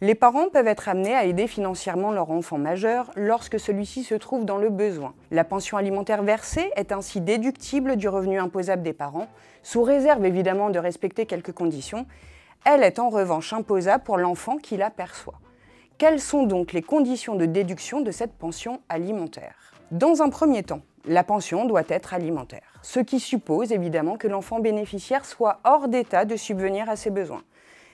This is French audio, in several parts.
Les parents peuvent être amenés à aider financièrement leur enfant majeur lorsque celui-ci se trouve dans le besoin. La pension alimentaire versée est ainsi déductible du revenu imposable des parents, sous réserve évidemment de respecter quelques conditions. Elle est en revanche imposable pour l'enfant qui la perçoit. Quelles sont donc les conditions de déduction de cette pension alimentaire? Dans un premier temps, la pension doit être alimentaire, ce qui suppose évidemment que l'enfant bénéficiaire soit hors d'état de subvenir à ses besoins.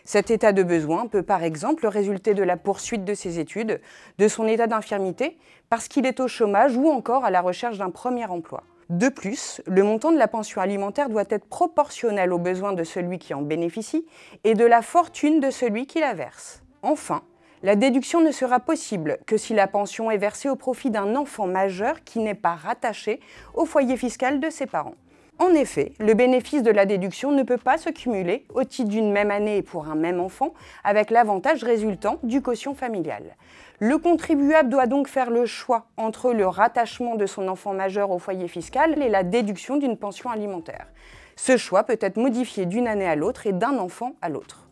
Cet état de besoin peut par exemple résulter de la poursuite de ses études, de son état d'infirmité, parce qu'il est au chômage ou encore à la recherche d'un premier emploi. De plus, le montant de la pension alimentaire doit être proportionnel aux besoins de celui qui en bénéficie et de la fortune de celui qui la verse. Enfin, la déduction ne sera possible que si la pension est versée au profit d'un enfant majeur qui n'est pas rattaché au foyer fiscal de ses parents. En effet, le bénéfice de la déduction ne peut pas se cumuler au titre d'une même année et pour un même enfant avec l'avantage résultant du quotient familial. Le contribuable doit donc faire le choix entre le rattachement de son enfant majeur au foyer fiscal et la déduction d'une pension alimentaire. Ce choix peut être modifié d'une année à l'autre et d'un enfant à l'autre.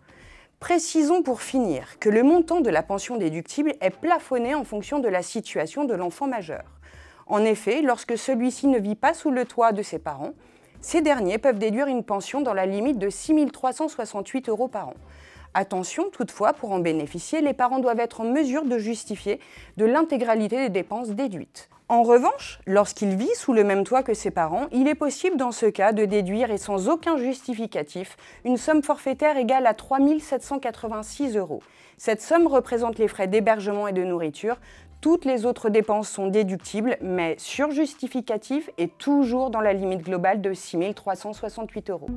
Précisons pour finir que le montant de la pension déductible est plafonné en fonction de la situation de l'enfant majeur. En effet, lorsque celui-ci ne vit pas sous le toit de ses parents, ces derniers peuvent déduire une pension dans la limite de 6 368 € par an. Attention, toutefois, pour en bénéficier, les parents doivent être en mesure de justifier de l'intégralité des dépenses déduites. En revanche, lorsqu'il vit sous le même toit que ses parents, il est possible dans ce cas de déduire et sans aucun justificatif une somme forfaitaire égale à 3 786 €. Cette somme représente les frais d'hébergement et de nourriture. Toutes les autres dépenses sont déductibles, mais sur justificatif et toujours dans la limite globale de 6 368 €.